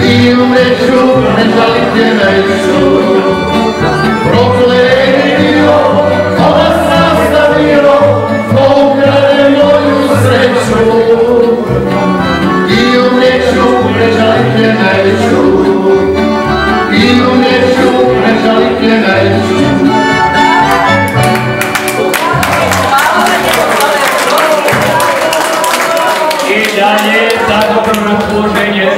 i umreću, ne žalim te neću. Prokletio, ova sastavio, pokrade moju sreću. I umreću, ne žalim te neću. I umreću, ne žalim te neću. I dalje zagovorno služenje